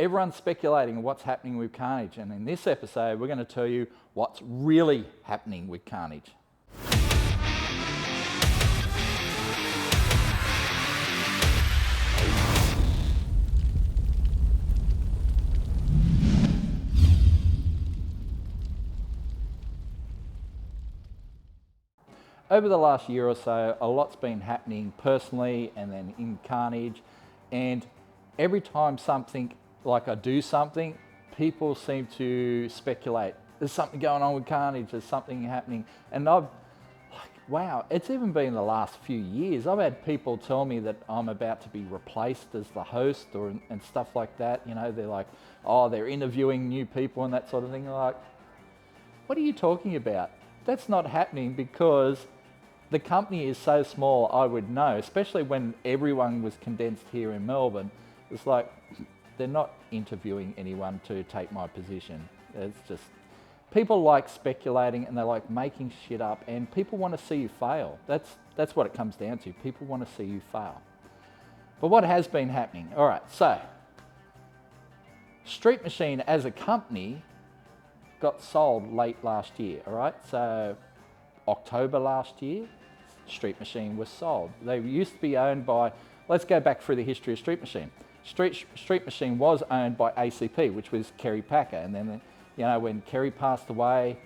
Everyone's speculating what's happening with Carnage, and in this episode we're going to tell you what's really happening with Carnage. Over the last year or so, a lot's been happening personally and then in Carnage, and every time I do something, people seem to speculate. There's something going on with Carnage, there's something happening. And wow, it's even been the last few years. I've had people tell me that I'm about to be replaced as the host and stuff like that. You know, they're like, oh, they're interviewing new people and that sort of thing. Like, what are you talking about? That's not happening because the company is so small, I would know, especially when everyone was condensed here in Melbourne. It's like, they're not interviewing anyone to take my position. It's just, people like speculating and they like making shit up, and people want to see you fail. That's what it comes down to. People want to see you fail. But what has been happening? All right, so Street Machine as a company got sold late last year, all right? So October last year, Street Machine was sold. They used to be owned by, let's go back through the history of Street Machine. Street Machine was owned by ACP, which was Kerry Packer. And then, you know, when Kerry passed away,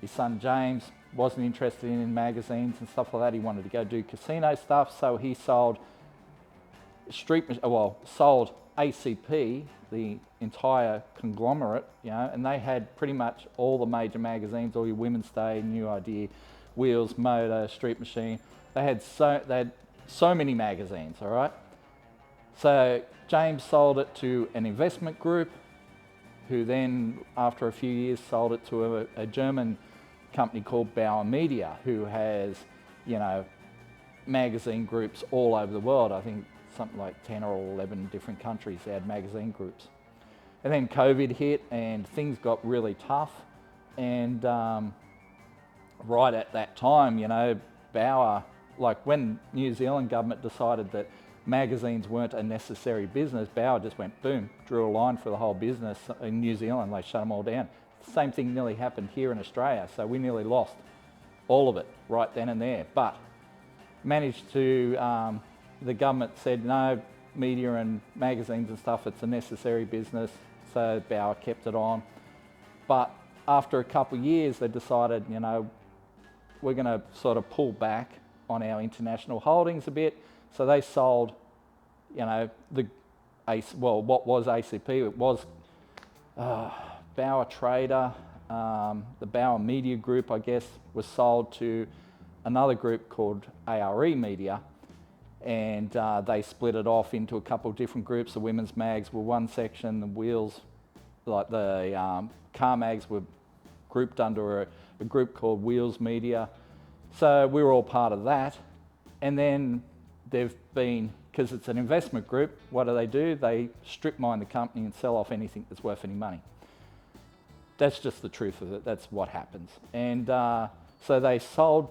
his son James wasn't interested in magazines and stuff like that. He wanted to go do casino stuff, so he sold sold ACP, the entire conglomerate, you know, and they had pretty much all the major magazines, all your Women's Day, New Idea, Wheels, Motor, Street Machine. They had so many magazines, all right? So James sold it to an investment group, who then, after a few years, sold it to a German company called Bauer Media, who has, you know, magazine groups all over the world. I think something like 10 or 11 different countries they had magazine groups. And then COVID hit and things got really tough. And right at that time, you know, Bauer, like when New Zealand government decided that magazines weren't a necessary business, Bauer just went boom, drew a line for the whole business in New Zealand. They shut them all down. Same thing nearly happened here in Australia, so we nearly lost all of it right then and there. But managed to, the government said no, media and magazines and stuff, it's a necessary business, so Bauer kept it on. But after a couple of years, they decided, you know, we're going to sort of pull back on our international holdings a bit. So they sold, you know, what was ACP? It was Bauer Trader, the Bauer Media Group, I guess, was sold to another group called ARE Media, and they split it off into a couple of different groups. The women's mags were one section, the wheels, like the car mags, were grouped under a group called Wheels Media. So we were all part of that. And then they've been, because it's an investment group, what do? They strip mine the company and sell off anything that's worth any money. That's just the truth of it. That's what happens. And so they sold,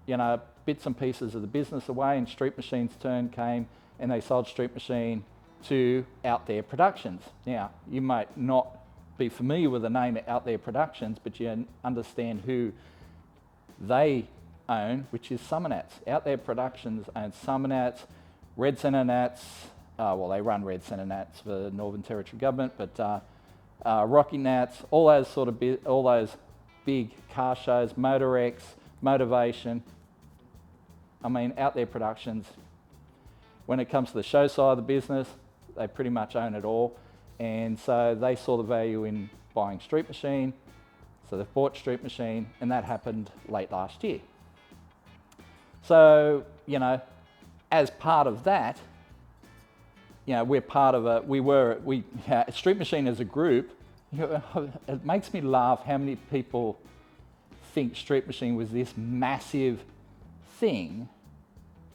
you know, bits and pieces of the business away, and Street Machine's turn came, and they sold Street Machine to Out There Productions. Now, you might not be familiar with the name Out There Productions, but you understand who they own, which is Summernats. Out There Productions owns Summernats, Red Centre Nats, they run Red Centre Nats for the Northern Territory Government, but Rocky Nats, all those big car shows, MotorX, Motivation. I mean, Out There Productions, when it comes to the show side of the business, they pretty much own it all. And so they saw the value in buying Street Machine, so they've bought Street Machine, and that happened late last year. So, you know, as part of that, you know, we're part of Street Machine as a group, you know, it makes me laugh how many people think Street Machine was this massive thing,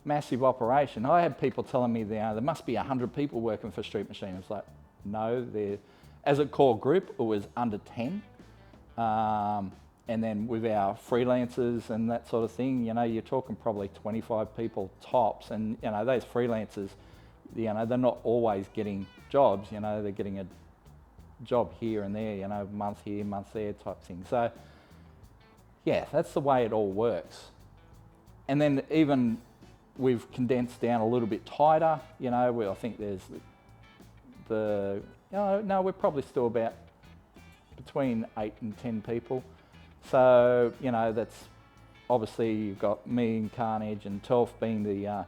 massive operation. I had people telling me there must be 100 people working for Street Machine. It's like, no, as a core group, it was under 10. And then with our freelancers and that sort of thing, you know, you're talking probably 25 people tops. And, you know, those freelancers, you know, they're not always getting jobs, you know, they're getting job here and there, you know, month here, month there type thing. So yeah, that's the way it all works. And then even we've condensed down a little bit tighter, you know, I think there's no, we're probably still about between 8 and 10 people. So, you know, that's obviously you've got me and Carnage and Telf being the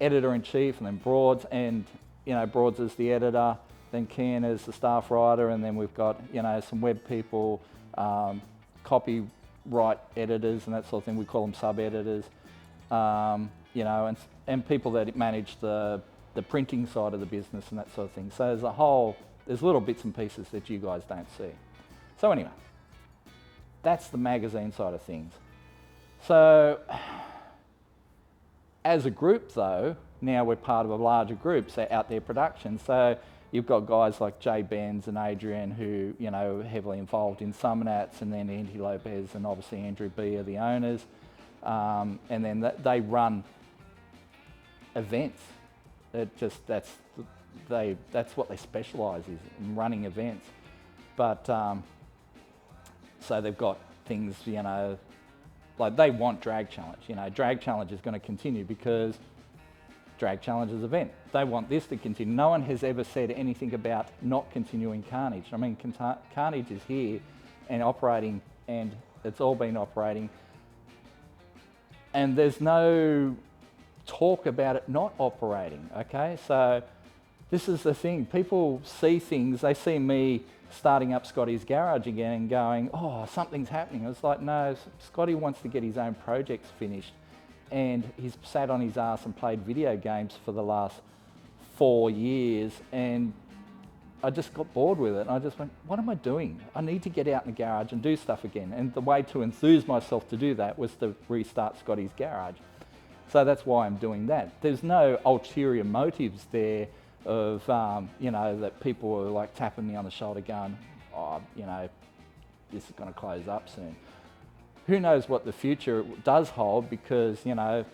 editor-in-chief, and then Broads, and, you know, Broads is the editor, then Kian is the staff writer, and then we've got, you know, some web people, copyright editors and that sort of thing. We call them sub-editors, you know, and people that manage the printing side of the business and that sort of thing. So there's little bits and pieces that you guys don't see. So anyway, that's the magazine side of things. So as a group though, now we're part of a larger group, so Out There Production. So you've got guys like Jay Benz and Adrian who, you know, are heavily involved in Summonats, and then Andy Lopez and obviously Andrew B are the owners. And then they run events. That's what they specialise in running events. But so they've got things, you know, like they want Drag Challenge. You know, Drag Challenge is going to continue because Drag Challenge is an event. They want this to continue. No one has ever said anything about not continuing Carnage. I mean, Carnage is here and operating, and it's all been operating. And there's no talk about it not operating, okay? So this is the thing. People see things, they see me starting up Scotty's garage again and going, oh, something's happening. It's like, no, Scotty wants to get his own projects finished, and he's sat on his ass and played video games for the last 4 years, and I just got bored with it. And I just went, what am I doing? I need to get out in the garage and do stuff again. And the way to enthuse myself to do that was to restart Scotty's garage. So that's why I'm doing that. There's no ulterior motives there of, you know, that people are like tapping me on the shoulder going, oh, you know, this is going to close up soon. Who knows what the future does hold, because, you know,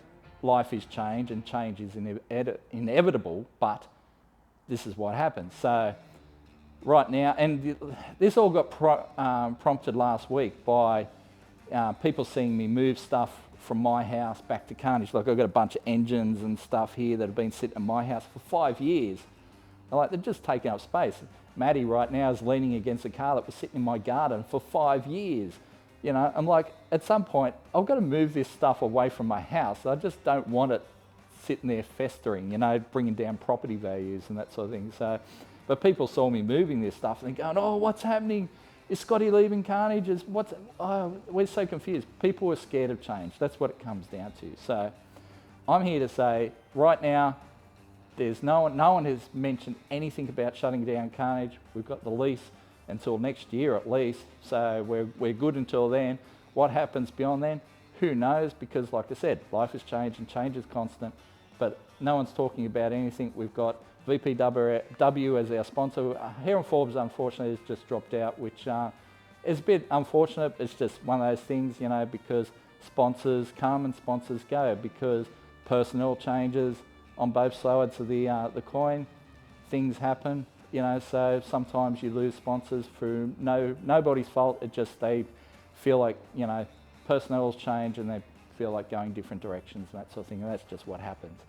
life is change and change is inevitable, but this is what happens. So right now, and this all got prompted last week by people seeing me move stuff from my house back to Carnage. Like, I've got a bunch of engines and stuff here that have been sitting in my house for 5 years. They're just taking up space. Maddie right now is leaning against a car that was sitting in my garden for 5 years. You know, I'm like, at some point, I've got to move this stuff away from my house. I just don't want it sitting there festering, you know, bringing down property values and that sort of thing. So, but people saw me moving this stuff and they're going, oh, what's happening? Is Scotty leaving Carnage? We're so confused. People are scared of change. That's what it comes down to. So I'm here to say, right now, there's no one has mentioned anything about shutting down Carnage. We've got the lease until next year at least, so we're good until then. What happens beyond then? Who knows? Because like I said, life has changed and change is constant, but no one's talking about anything. We've got VPW as our sponsor. Here in Forbes, unfortunately, has just dropped out, which is a bit unfortunate. It's just one of those things, you know, because sponsors come and sponsors go, because personnel changes on both sides of the coin. Things happen, you know, so sometimes you lose sponsors through nobody's fault. It just, they feel like, you know, personnel's change and they feel like going different directions and that sort of thing, and that's just what happens.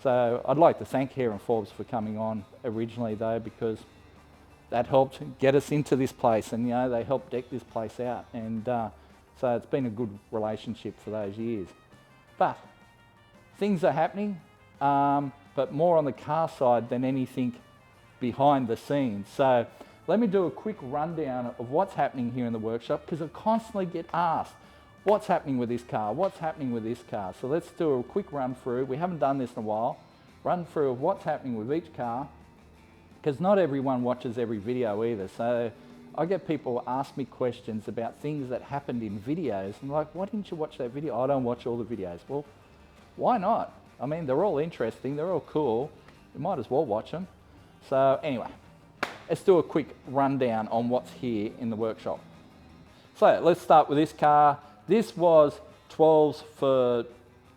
So I'd like to thank Heron Forbes for coming on originally though, because that helped get us into this place, and you know, they helped deck this place out, and so it's been a good relationship for those years. But things are happening, but more on the car side than anything behind the scenes. So let me do a quick rundown of what's happening here in the workshop, because I constantly get asked, what's happening with this car? What's happening with this car? So let's do a quick run through. We haven't done this in a while. Run through of what's happening with each car, because not everyone watches every video either. So I get people ask me questions about things that happened in videos. I'm like, why didn't you watch that video? I don't watch all the videos. Well, why not? I mean, they're all interesting. They're all cool. You might as well watch them. So anyway, let's do a quick rundown on what's here in the workshop. So let's start with this car. This was 12s for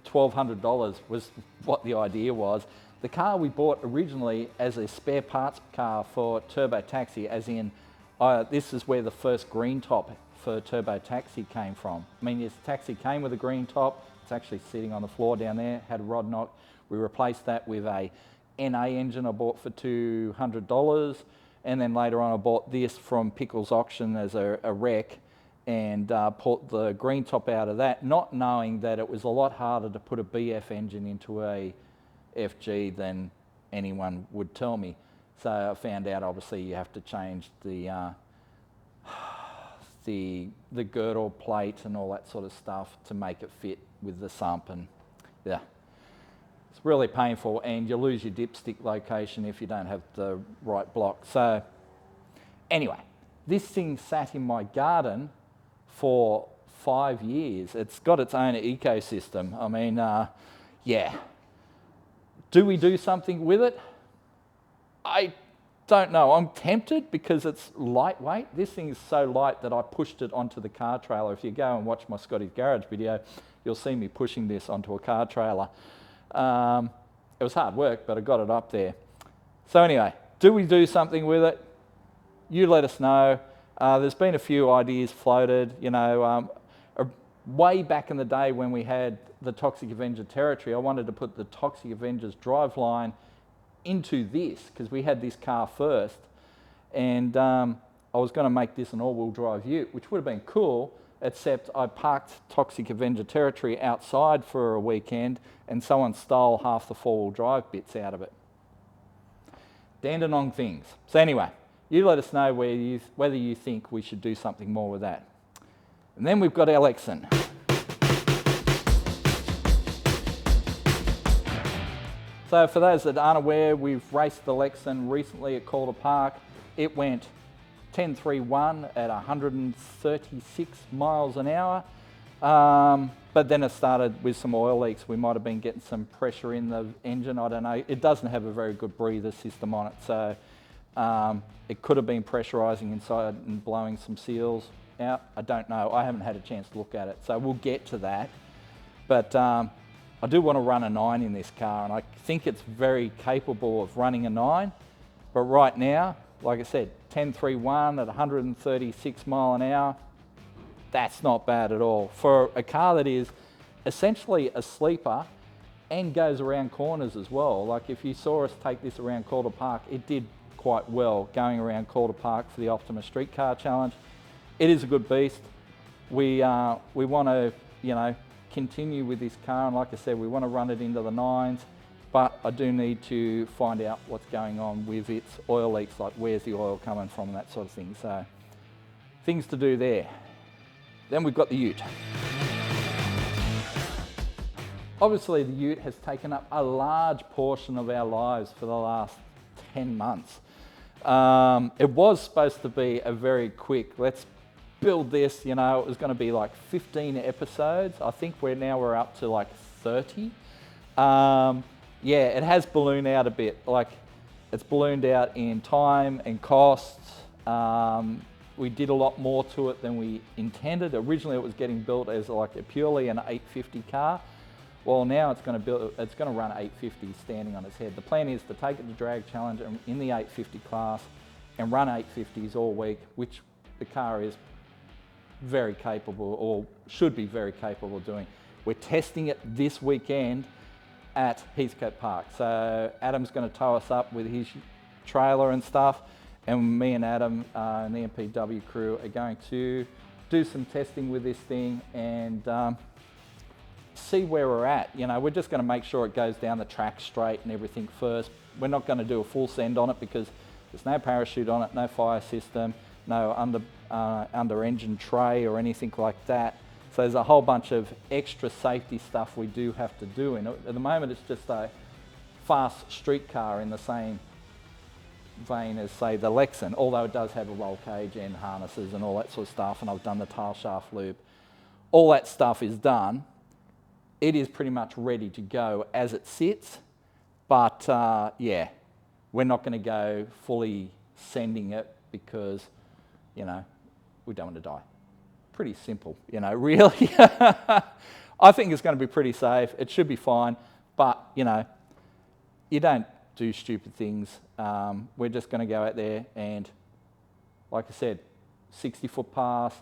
$1,200 was what the idea was. The car we bought originally as a spare parts car for Turbo Taxi, as in, this is where the first green top for Turbo Taxi came from. I mean, this taxi came with a green top. It's actually sitting on the floor down there, had a rod knock. We replaced that with a NA engine I bought for $200. And then later on I bought this from Pickles Auction as a wreck, and put the green top out of that, not knowing that it was a lot harder to put a BF engine into a FG than anyone would tell me. So I found out obviously you have to change the girdle plate and all that sort of stuff to make it fit with the sump, and yeah. It's really painful, and you lose your dipstick location if you don't have the right block. So anyway, this thing sat in my garden for 5 years. It's got its own ecosystem. I mean, yeah. Do we do something with it? I don't know. I'm tempted because it's lightweight. This thing is so light that I pushed it onto the car trailer. If you go and watch my Scotty's Garage video, you'll see me pushing this onto a car trailer. It was hard work, but I got it up there. So anyway, do we do something with it? You let us know. There's been a few ideas floated, you know, way back in the day when we had the Toxic Avenger Territory, I wanted to put the Toxic Avenger's driveline into this, because we had this car first, and I was going to make this an all-wheel drive ute, which would have been cool, except I parked Toxic Avenger Territory outside for a weekend and someone stole half the four-wheel drive bits out of it. Dandenong things. So anyway, you let us know whether you think we should do something more with that. And then we've got Alexon. So for those that aren't aware, we've raced the Lexan recently at Calder Park. It went 10.31 at 136 miles an hour. But then it started with some oil leaks. We might have been getting some pressure in the engine, I don't know. It doesn't have a very good breather system on it, so it could have been pressurising inside and blowing some seals out. I don't know. I haven't had a chance to look at it, so we'll get to that. But I do want to run a 9 in this car, and I think it's very capable of running a 9. But right now, like I said, 10.31 at 136 mile an hour, that's not bad at all. For a car that is essentially a sleeper and goes around corners as well. Like if you saw us take this around Calder Park, it did quite well going around Calder Park for the Optima Street Car Challenge. It is a good beast. We want to, you know, continue with this car, and like I said, we want to run it into the 9s, but I do need to find out what's going on with its oil leaks, like where's the oil coming from and that sort of thing. So things to do there. Then we've got the ute. Obviously the ute has taken up a large portion of our lives for the last 10 months. It was supposed to be a very quick, let's build this, you know, it was going to be like 15 episodes. I think we're up to like 30. Yeah, it has ballooned out a bit. Like it's ballooned out in time and costs. We did a lot more to it than we intended. Originally it was getting built as like purely an 850 car. Well, now it's going to run 850 standing on its head. The plan is to take it to Drag Challenge in the 850 class and run 850s all week, which the car is very capable, or should be very capable of doing. We're testing it this weekend at Heathcote Park. So Adam's going to tow us up with his trailer and stuff, and me and Adam and the MPW crew are going to do some testing with this thing and see where we're at. You know, we're just going to make sure it goes down the track straight and everything first. We're not going to do a full send on it because there's no parachute on it, no fire system, no under engine tray or anything like that. So there's a whole bunch of extra safety stuff we do have to do. And at the moment it's just a fast street car in the same vein as say the Lexan, although it does have a roll cage and harnesses and all that sort of stuff, and I've done the tail shaft loop. All that stuff is done. It is pretty much ready to go as it sits, but yeah, we're not going to go fully sending it because, you know, we don't want to die. Pretty simple, you know, really. I think it's going to be pretty safe. It should be fine, but, you know, you don't do stupid things. We're just going to go out there and, like I said, 60-foot pass,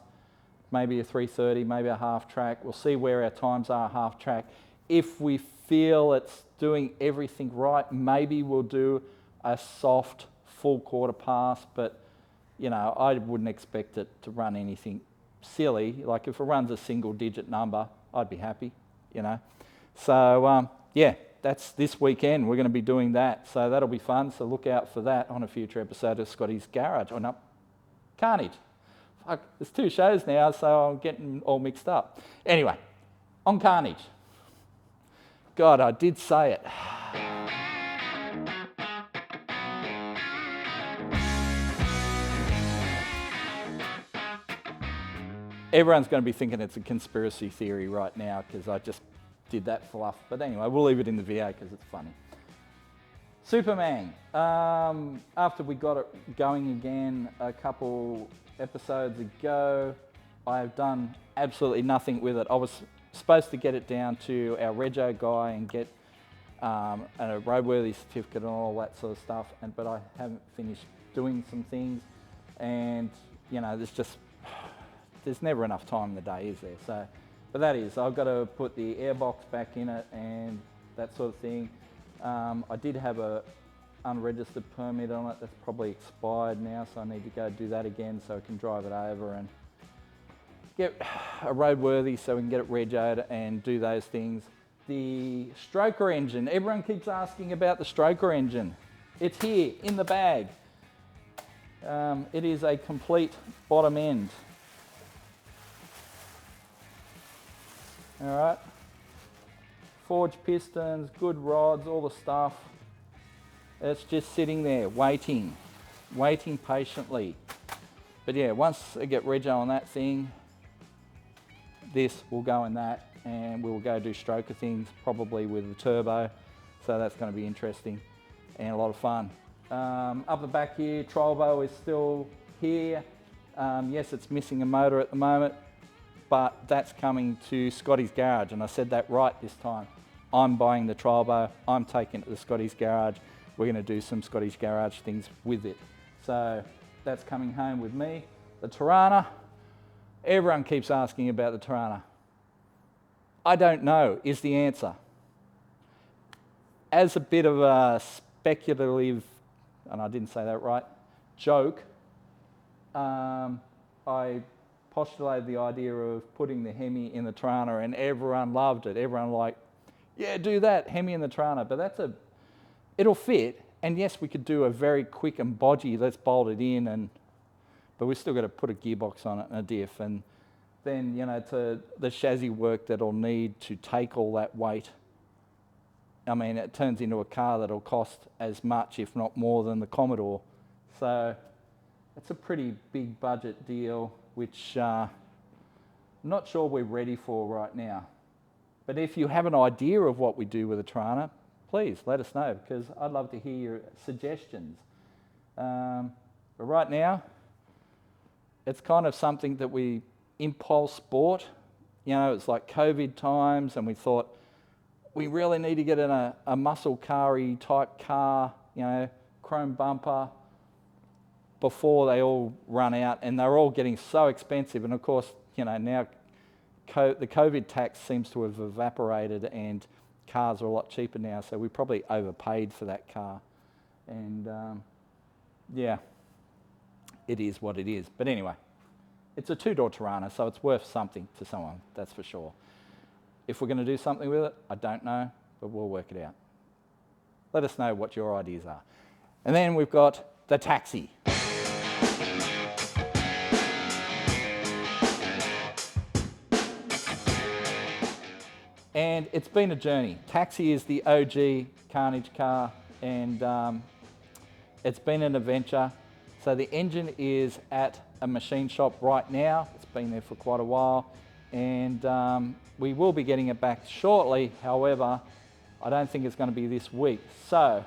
maybe a 330, maybe a half track. We'll see where our times are half track. If we feel it's doing everything right, maybe we'll do a soft full quarter pass, but you know, I wouldn't expect it to run anything silly. Like if it runs a single digit number, I'd be happy, you know. So yeah, that's this weekend. We're going to be doing that. So that'll be fun. So look out for that on a future episode of Scotty's Garage. Oh no, Carnage. Fuck, there's 2 shows now, so I'm getting all mixed up. Anyway, on Carnage. God, I did say it. Everyone's going to be thinking it's a conspiracy theory right now because I just did that fluff. But anyway, we'll leave it in the video because it's funny. Superman. After we got it going again a couple episodes ago, I've done absolutely nothing with it. I was supposed to get it down to our rego guy and get a roadworthy certificate and all that sort of stuff, but I haven't finished doing some things, and you know, there's never enough time in the day, is there? So, but that is, I've got to put the airbox back in it and that sort of thing. I did have a unregistered permit on it that's probably expired now, so I need to go do that again so I can drive it over and get a roadworthy so we can get it regoed and do those things. The stroker engine, everyone keeps asking about the stroker engine. It's here in the bag. It is a complete bottom end. All right, forged pistons, good rods, all the stuff. It's just sitting there waiting patiently. But yeah, once I get rego on that thing, this will go in that, and we'll go do stroker things, probably with the turbo. So that's going to be interesting and a lot of fun. Up the back here, Trollbo is still here. Yes, it's missing a motor at the moment, but that's coming to Scotty's Garage, and I said that right this time. I'm buying the Trollbo, I'm taking it to the Scotty's Garage. We're going to do some Scotty's Garage things with it. So that's coming home with me. The Tirana, everyone keeps asking about the Tirana. I don't know is the answer. As a bit of a speculative, and I didn't say that right, joke, I postulated the idea of putting the Hemi in the Tirana, and everyone loved it. Everyone like, yeah, do that, Hemi in the Tirana. But it'll fit, and yes, we could do a very quick and bodgy, let's bolt it in, but we've still got to put a gearbox on it and a diff, and then, you know, to the chassis work that'll need to take all that weight. I mean, it turns into a car that'll cost as much, if not more, than the Commodore. So it's a pretty big budget deal, which I'm not sure we're ready for right now. But if you have an idea of what we do with a Tirana, please let us know, because I'd love to hear your suggestions. But right now, it's kind of something that we impulse bought. You know, it's like COVID times, and we thought, we really need to get in a muscle car-y type car, you know, chrome bumper, before they all run out, and they're all getting so expensive. And of course, you know, now the COVID tax seems to have evaporated, and cars are a lot cheaper now, so we probably overpaid for that car. And yeah, it is what it is. But anyway, it's a 2-door Tirana, so it's worth something to someone, that's for sure. If we're going to do something with it, I don't know, but we'll work it out. Let us know what your ideas are. And then we've got the taxi. And it's been a journey. Taxi is the OG Carnage car, and it's been an adventure. So the engine is at a machine shop right now. It's been there for quite a while, and we will be getting it back shortly. However, I don't think it's going to be this week. So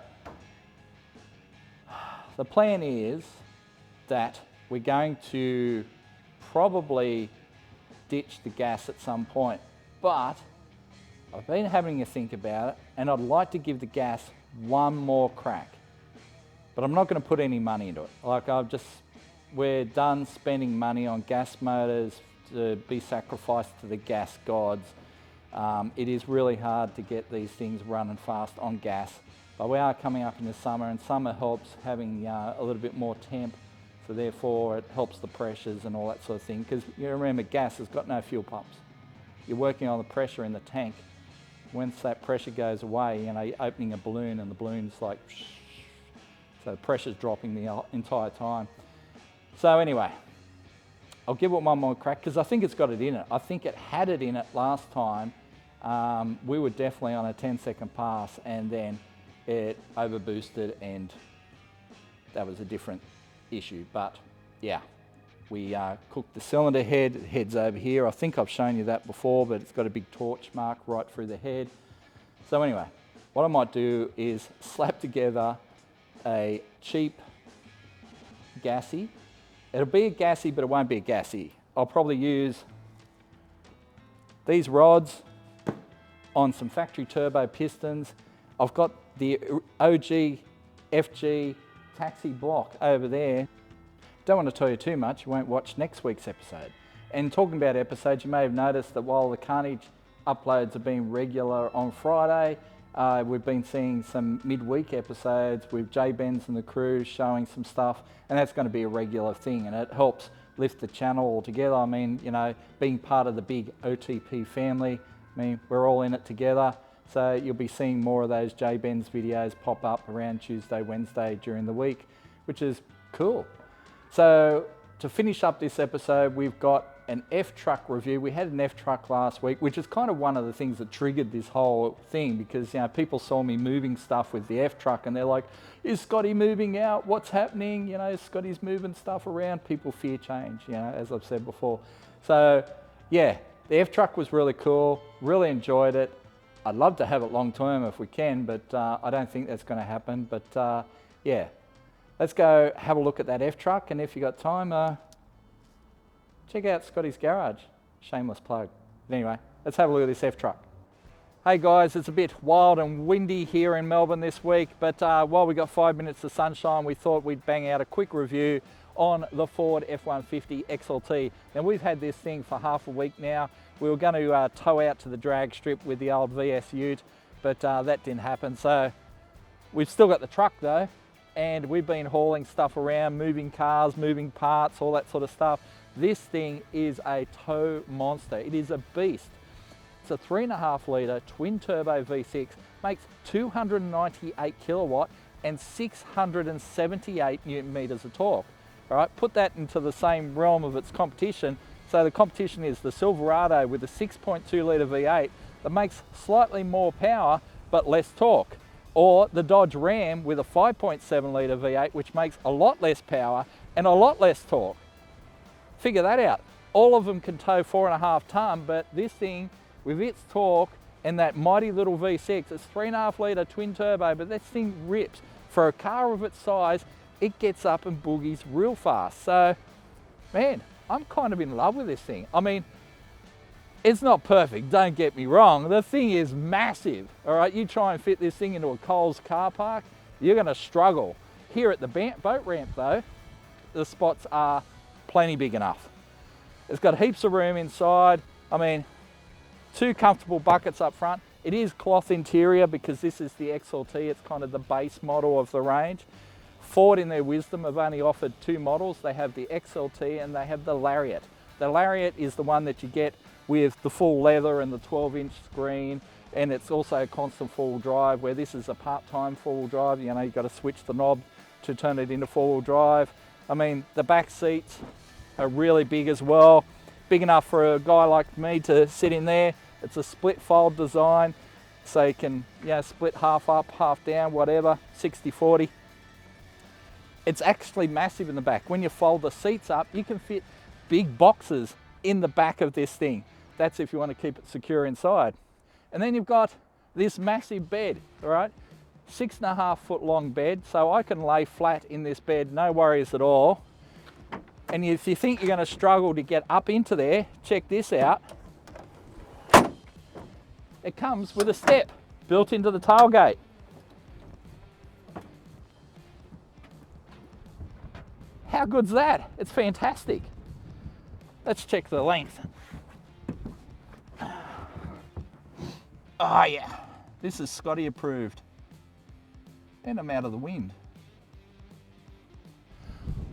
the plan is that we're going to probably ditch the gas at some point, but I've been having a think about it, and I'd like to give the gas one more crack. But I'm not going to put any money into it. Like we're done spending money on gas motors to be sacrificed to the gas gods. It is really hard to get these things running fast on gas. But we are coming up in the summer, and summer helps having a little bit more temp. So therefore it helps the pressures and all that sort of thing. Because you remember, gas has got no fuel pumps. You're working on the pressure in the tank. Once that pressure goes away, you know, you're opening a balloon and the balloon's like, so the pressure's dropping the entire time. So anyway, I'll give it one more crack because I think it's got it in it. I think it had it in it last time. We were definitely on a 10-second pass, and then it overboosted, and that was a different issue. But yeah, we cooked the cylinder head. The head's over here. I think I've shown you that before, but it's got a big torch mark right through the head. So anyway, what I might do is slap together a cheap gassy. It'll be a gassy, but it won't be a gassy. I'll probably use these rods on some factory turbo pistons. I've got the OG FG taxi block over there. Don't want to tell you too much, you won't watch next week's episode. And talking about episodes, you may have noticed that while the Carnage uploads have been regular on Friday, we've been seeing some midweek episodes with Jay Benz and the crew showing some stuff, and that's going to be a regular thing, and it helps lift the channel all together. I mean, you know, being part of the big OTP family, I mean, we're all in it together. So you'll be seeing more of those Jay Benz videos pop up around Tuesday, Wednesday during the week, which is cool. So to finish up this episode, we've got an F-Truck review. We had an F-Truck last week, which is kind of one of the things that triggered this whole thing, because, you know, people saw me moving stuff with the F-Truck and they're like, is Scotty moving out? What's happening? You know, Scotty's moving stuff around. People fear change, you know, as I've said before. So yeah, the F-Truck was really cool. Really enjoyed it. I'd love to have it long term if we can, but I don't think that's going to happen. But yeah, let's go have a look at that F-Truck, and if you got time, check out Scotty's garage. Shameless plug. But anyway, let's have a look at this F-Truck. Hey guys, it's a bit wild and windy here in Melbourne this week, but while we got 5 minutes of sunshine, we thought we'd bang out a quick review on the Ford F-150 XLT. Now, we've had this thing for half a week now. We were going to tow out to the drag strip with the old VS Ute, but that didn't happen. So we've still got the truck though, and we've been hauling stuff around, moving cars, moving parts, all that sort of stuff. This thing is a tow monster. It is a beast. It's a 3.5 litre twin turbo V6, makes 298 kilowatt and 678 Newton meters of torque. All right, put that into the same realm of its competition. So the competition is the Silverado with a 6.2 litre V8 that makes slightly more power but less torque, or the Dodge Ram with a 5.7 litre V8 which makes a lot less power and a lot less torque. Figure that out. All of them can tow 4.5 tonne, but this thing with its torque and that mighty little V6, it's 3.5 litre twin turbo, but this thing rips. For a car of its size, it gets up and boogies real fast. So, man, I'm kind of in love with this thing. I mean, it's not perfect, don't get me wrong. The thing is massive, all right? You try and fit this thing into a Coles car park, you're gonna struggle. Here at the boat ramp though, the spots are plenty big enough. It's got heaps of room inside. I mean, 2 comfortable buckets up front. It is cloth interior because this is the XLT. It's kind of the base model of the range. Ford, in their wisdom, have only offered 2 models. They have the XLT and they have the Lariat. The Lariat is the one that you get with the full leather and the 12-inch screen, and it's also a constant four-wheel drive, where this is a part-time four-wheel drive. You know, you've got to switch the knob to turn it into four-wheel drive. I mean, the back seats are really big as well. Big enough for a guy like me to sit in there. It's a split fold design, so you can, you know, split half up, half down, whatever, 60-40. It's actually massive in the back. When you fold the seats up, you can fit big boxes in the back of this thing. That's if you want to keep it secure inside. And then you've got this massive bed, all right? 6.5 foot long bed, so I can lay flat in this bed, no worries at all. And if you think you're going to struggle to get up into there, check this out. It comes with a step built into the tailgate. How good's that? It's fantastic. Let's check the length. Oh yeah, this is Scotty approved. And I'm out of the wind.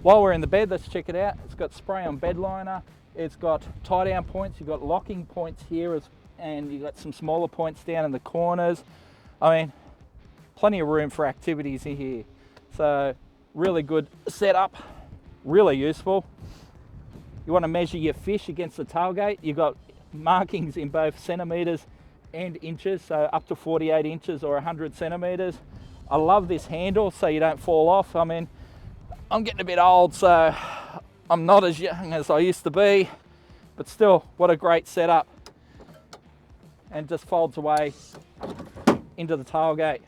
While we're in the bed, let's check it out. It's got spray on bed liner. It's got tie down points. You've got locking points here, and you've got some smaller points down in the corners. I mean, plenty of room for activities in here. So really good setup, really useful. You want to measure your fish against the tailgate. You've got markings in both centimeters and inches, so up to 48 inches or 100 centimeters. I love this handle so you don't fall off. I mean, I'm getting a bit old, so I'm not as young as I used to be, but still, what a great setup. And just folds away into the tailgate,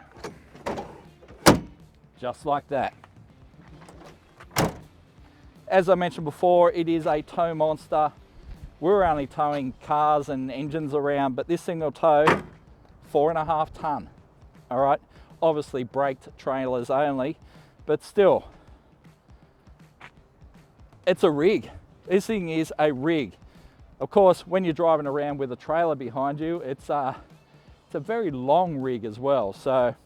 just like that. As I mentioned before, it is a tow monster. We're only towing cars and engines around, but this thing will tow 4.5 ton. All right, obviously braked trailers only, but still, it's a rig. This thing is a rig. Of course, when you're driving around with a trailer behind you, it's a very long rig as well. So a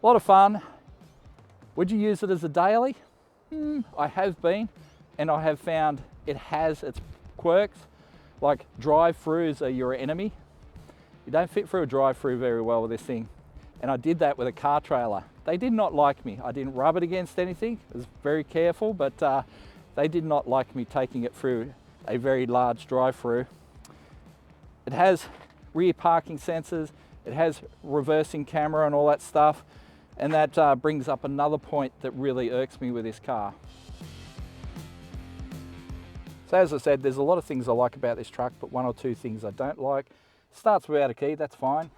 lot of fun. Would you use it as a daily? I have been, and I have found it has its quirks. Like drive-throughs are your enemy. You don't fit through a drive-through very well with this thing. And I did that with a car trailer. They did not like me. I didn't rub it against anything. I was very careful, but they did not like me taking it through a very large drive-through. It has rear parking sensors. It has reversing camera and all that stuff. And that brings up another point that really irks me with this car. So as I said, there's a lot of things I like about this truck, but one or two things I don't like. Starts without a key, that's fine.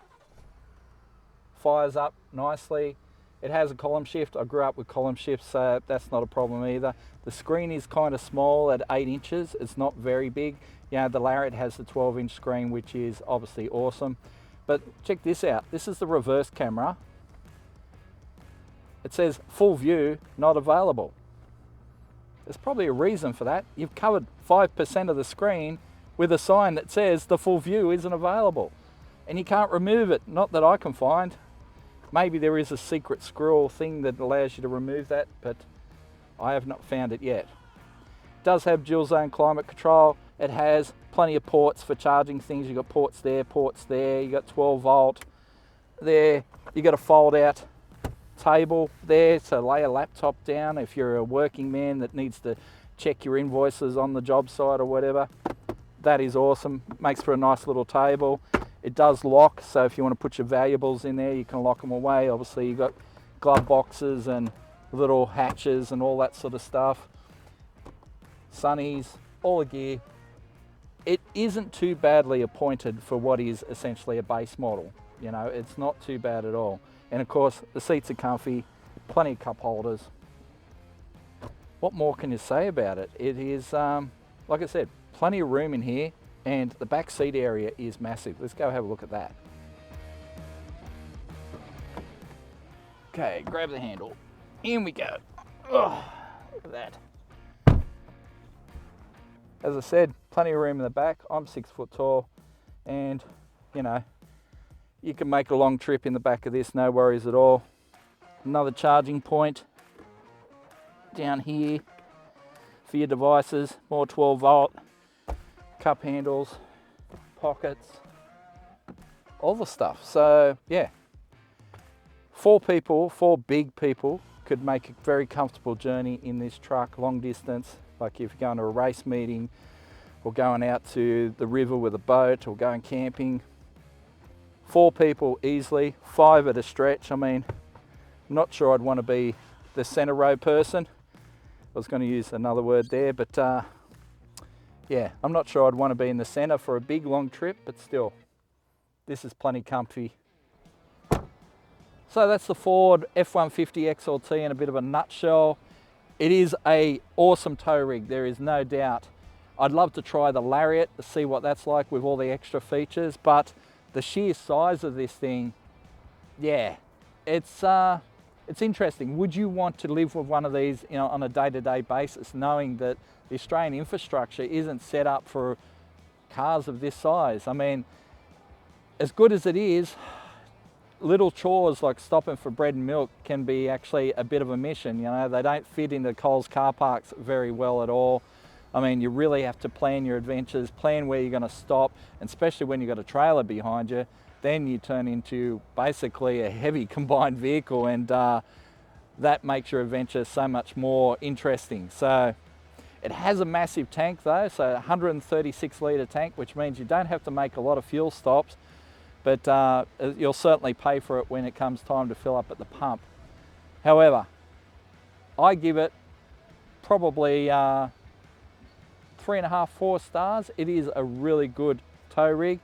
Fires up nicely. It has a column shift. I grew up with column shifts, so that's not a problem either. The screen is kind of small at 8 inches. It's not very big. You know, the Lariat has the 12-inch screen, which is obviously awesome. But check this out. This is the reverse camera. It says full view, not available. There's probably a reason for that. You've covered 5% of the screen with a sign that says the full view isn't available. And you can't remove it, not that I can find. Maybe there is a secret scroll thing that allows you to remove that, but I have not found it yet. It does have dual zone climate control. It has plenty of ports for charging things. You've got ports there, you've got 12 volt there. You've got a fold out table there to lay a laptop down if you're a working man that needs to check your invoices on the job site or whatever. That is awesome. Makes for a nice little table. It does lock, so if you want to put your valuables in there, you can lock them away. Obviously, you've got glove boxes and little hatches and all that sort of stuff. Sunnies, all the gear. It isn't too badly appointed for what is essentially a base model. You know, it's not too bad at all. And of course, the seats are comfy, plenty of cup holders. What more can you say about it? It is, like I said, plenty of room in here, and the back seat area is massive. Let's go have a look at that. Okay, grab the handle. In we go. Oh, look at that. As I said, plenty of room in the back. I'm 6 foot tall, and you know, you can make a long trip in the back of this, no worries at all. Another charging point down here for your devices, more 12 volt, cup handles, pockets, all the stuff. So yeah, 4 people, 4 big people could make a very comfortable journey in this truck, long distance, like if you're going to a race meeting or going out to the river with a boat or going camping. 4 people easily, 5 at a stretch. I mean, I'm not sure I'd want to be the center row person. I was going to use another word there, but yeah, I'm not sure I'd want to be in the center for a big long trip, but still, this is plenty comfy. So that's the Ford F-150 XLT in a bit of a nutshell. It is a awesome tow rig, there is no doubt. I'd love to try the Lariat to see what that's like with all the extra features, but the sheer size of this thing, yeah, it's it's interesting. Would you want to live with one of these, you know, on a day-to-day basis, knowing that the Australian infrastructure isn't set up for cars of this size? I mean, as good as it is, little chores like stopping for bread and milk can be actually a bit of a mission. You know, they don't fit into Coles car parks very well at all. I mean, you really have to plan your adventures, plan where you're going to stop, and especially when you've got a trailer behind you, then you turn into basically a heavy combined vehicle, and that makes your adventure so much more interesting. So it has a massive tank though, so 136 litre tank, which means you don't have to make a lot of fuel stops, but you'll certainly pay for it when it comes time to fill up at the pump. However, I give it probably 3.5, 4 stars. It is a really good tow rig.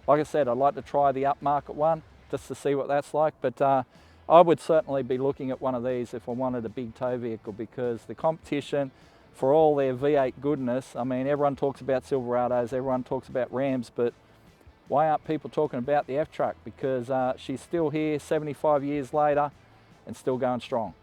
Like I said, I'd like to try the upmarket one just to see what that's like, but I would certainly be looking at one of these if I wanted a big tow vehicle, because the competition, for all their V8 goodness, I mean, everyone talks about Silverados, everyone talks about Rams, but why aren't people talking about the F-Truck? Because she's still here 75 years later and still going strong.